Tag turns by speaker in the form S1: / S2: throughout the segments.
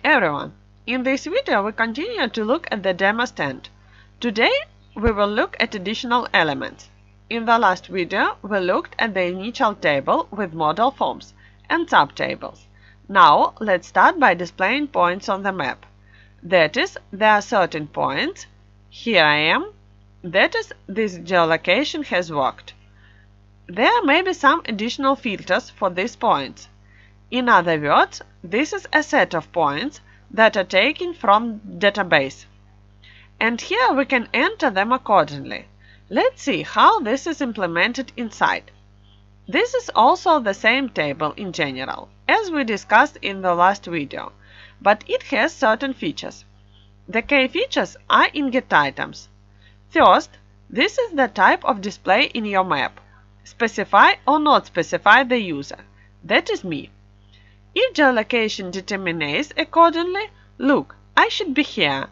S1: everyone! In this video we continue to look at the demo stand. Today we will look at additional elements. In the last video we looked at the initial table with model forms and subtables. Now let's start by displaying points on the map. That is, there are certain points. Here I am. That is, this geolocation has worked. There may be some additional filters for these points. In other words, this is a set of points that are taken from database. And here we can enter them accordingly. Let's see how this is implemented inside. This is also the same table in general, as we discussed in the last video, but it has certain features. The key features are in getItems. First, this is the type of display in your map. Specify or not specify the user. That is me. If geolocation determines accordingly, look, I should be here,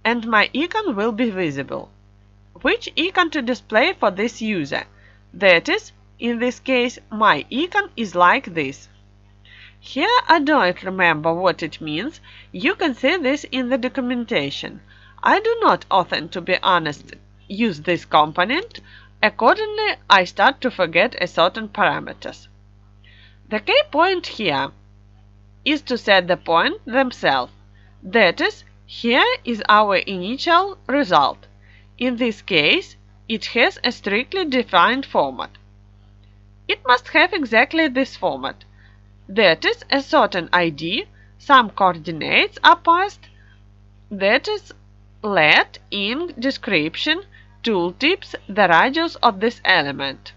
S1: and my icon will be visible. Which icon to display for this user? That is, in this case, my icon is like this. Here I don't remember what it means. You can see this in the documentation. I do not often, to be honest, use this component. Accordingly, I start to forget a certain parameters. The key point here is to set the point themselves. That is, here is our initial result. In this case, it has a strictly defined format. It must have exactly this format. That is, a certain ID, some coordinates are passed. That is, let in description, tooltips, the radius of this element.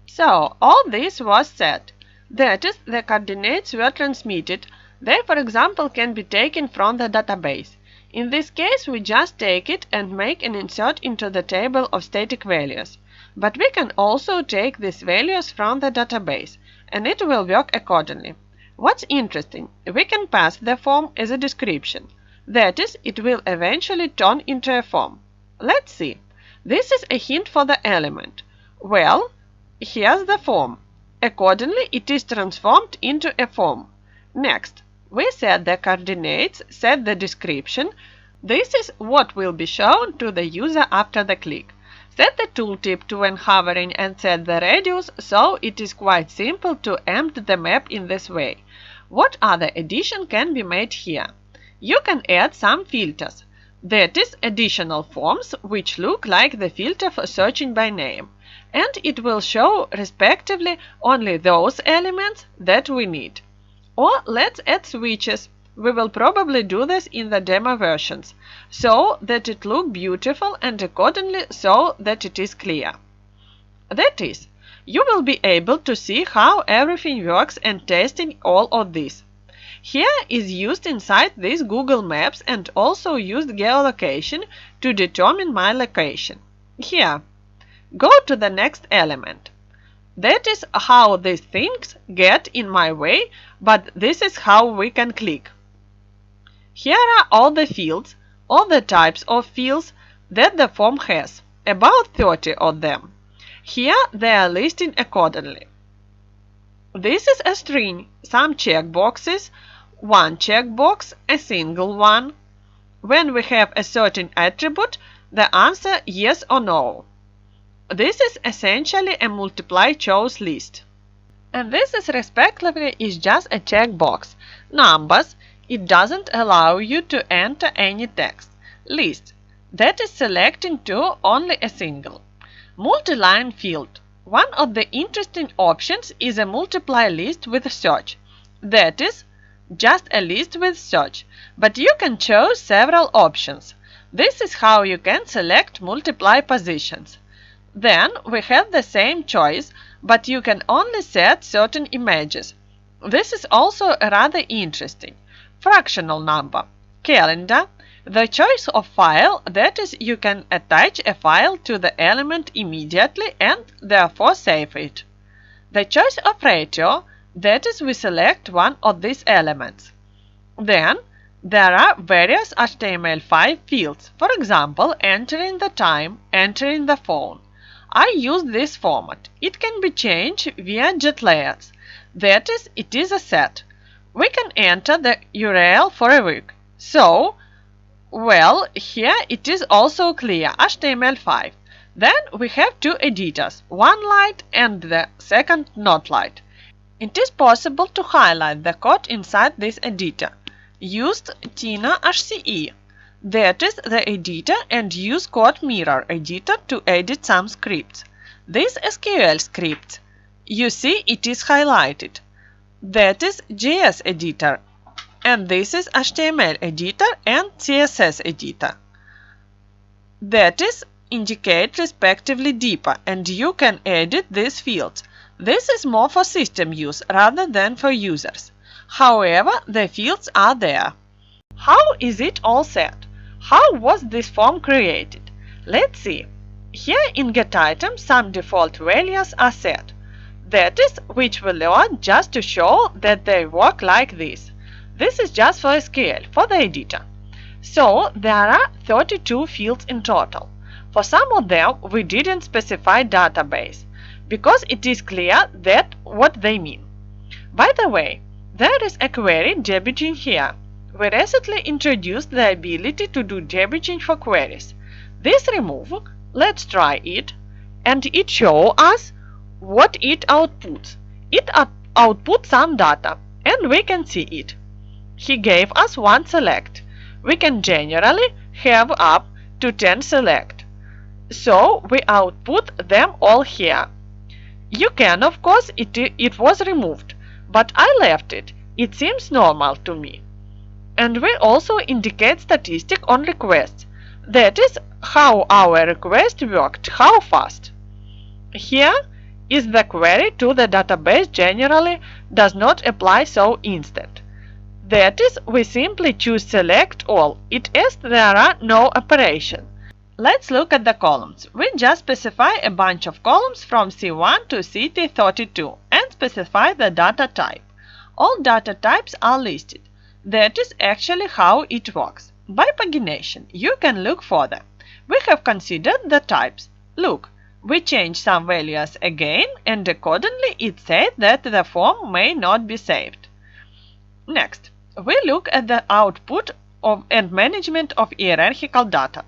S1: So, all this was set. That is, the coordinates were transmitted. They, for example, can be taken from the database. In this case, we just take it and make an insert into the table of static values. But we can also take these values from the database, and it will work accordingly. What's interesting, we can pass the form as a description. That is, it will eventually turn into a form. Let's see. This is a hint for the element. Well, here's the form. Accordingly, it is transformed into a form. Next, we set the coordinates, set the description. This is what will be shown to the user after the click. Set the tooltip to when hovering and set the radius, so it is quite simple to empty the map in this way. What other addition can be made here? You can add some filters. That is, additional forms which look like the filter for searching by name. And it will show, respectively, only those elements that we need. Or let's add switches. We will probably do this in the demo versions, so that it looks beautiful and accordingly so that it is clear. That is, you will be able to see how everything works and testing all of this. Here is used inside this Google Maps and also used geolocation to determine my location. Here, go to the next element. That is how these things get in my way, but this is how we can click. Here are all the fields, all the types of fields that the form has, about 30 of them. Here they are listed accordingly. This is a string, some checkboxes, one checkbox, a single one. When we have a certain attribute, the answer yes or no. This is essentially a multiply choice list. And this is respectively is just a checkbox. Numbers, it doesn't allow you to enter any text. List, that is selecting to only a single. Multi-line field. One of the interesting options is a multiply list with search. That is, just a list with search, but you can choose several options. This is how you can select multiply positions. Then we have the same choice, but you can only set certain images. This is also rather interesting. Fractional number. Calendar. The choice of file, that is, you can attach a file to the element immediately and therefore save it. The choice of ratio, that is, we select one of these elements. Then, there are various HTML5 fields, for example, entering the time, entering the phone. I use this format. It can be changed via get layers. That is, it is a set. We can enter the URL for a week. So, well, here it is also clear, HTML5. Then we have two editors, one light and the second not light. It is possible to highlight the code inside this editor. Used Tina HCE, that is the editor, and use Code Mirror editor to edit some scripts. This SQL script, you see it is highlighted. That is JS editor, and this is HTML editor and CSS editor. That is indicate respectively deeper, and you can edit these fields. This is more for system use rather than for users. However, the fields are there. How is it all set? How was this form created? Let's see. Here in getItem some default values are set. That is, which we learned just to show that they work like this. This is just for SQL, for the editor. So there are 32 fields in total. For some of them we didn't specify database, because it is clear that what they mean. By the way, there is a query debugging here. We recently introduced the ability to do debugging for queries. This remove, let's try it, and it shows us what it outputs. It outputs some data, and we can see it. He gave us one select. We can generally have up to 10 select. So we output them all here. You can, of course, it was removed, but I left it. It seems normal to me. And we also indicate statistic on requests. That is how our request worked, how fast. Here is the query to the database generally does not apply so instant. That is, we simply choose select all. It is there are no operation. Let's look at the columns. We just specify a bunch of columns from C1 to CT32 and specify the data type. All data types are listed. That is actually how it works. By pagination, you can look further. We have considered the types. Look, we change some values again, and accordingly it said that the form may not be saved. Next, we look at the output and management of hierarchical data.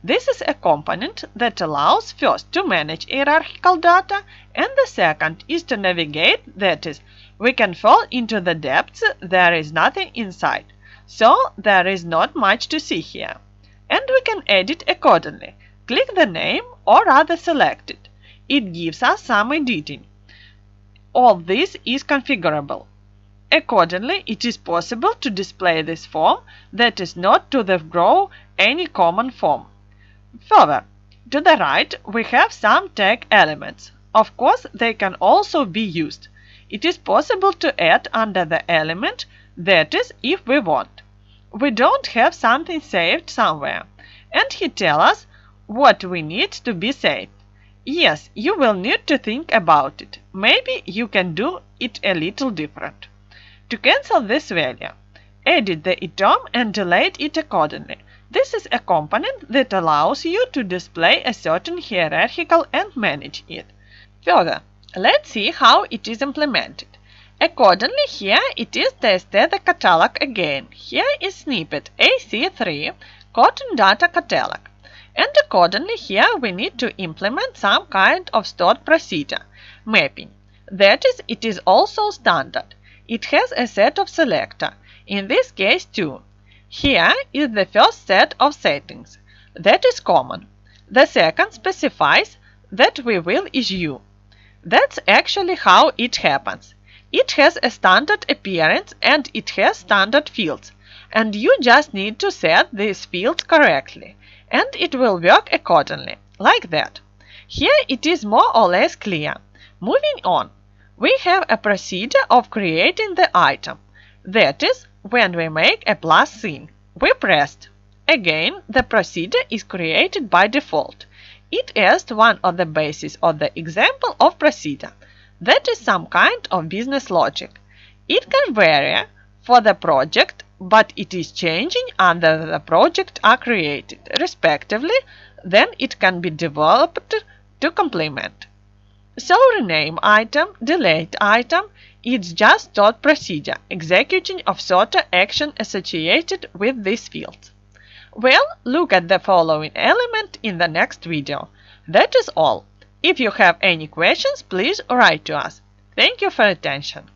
S1: This is a component that allows first to manage hierarchical data, and the second is to navigate, that is, we can fall into the depths, there is nothing inside, so there is not much to see here. And we can edit accordingly. Click the name or rather select it. It gives us some editing. All this is configurable. Accordingly, it is possible to display this form that is not to withdraw any common form. Further, to the right we have some tag elements. Of course, they can also be used. It is possible to add under the element, that is, if we want. We don't have something saved somewhere, and he tells us what we need to be saved. Yes, you will need to think about it. Maybe you can do it a little different. To cancel this value, edit the item and delete it accordingly. This is a component that allows you to display a certain hierarchical and manage it. Further, let's see how it is implemented. Accordingly, here it is tested the catalog again. Here is snippet AC3 cotton data catalog. And accordingly, here we need to implement some kind of stored procedure, mapping. That is, it is also standard. It has a set of selector, in this case 2. Here is the first set of settings. That is common. The second specifies that we will issue. That's actually how it happens. It has a standard appearance and it has standard fields. And you just need to set these fields correctly. And it will work accordingly, like that. Here it is more or less clear. Moving on, we have a procedure of creating the item. That is, when we make a plus sign, we pressed. Again, the procedure is created by default. It is one of the bases of the example of procedure. That is some kind of business logic. It can vary for the project, but it is changing under the project are created, respectively, then it can be developed to complement. So rename item, delete item, It's just stored procedure, executing of certain action associated with this field. We'll look at the following element in the next video. That is all. If you have any questions, please write to us. Thank you for attention.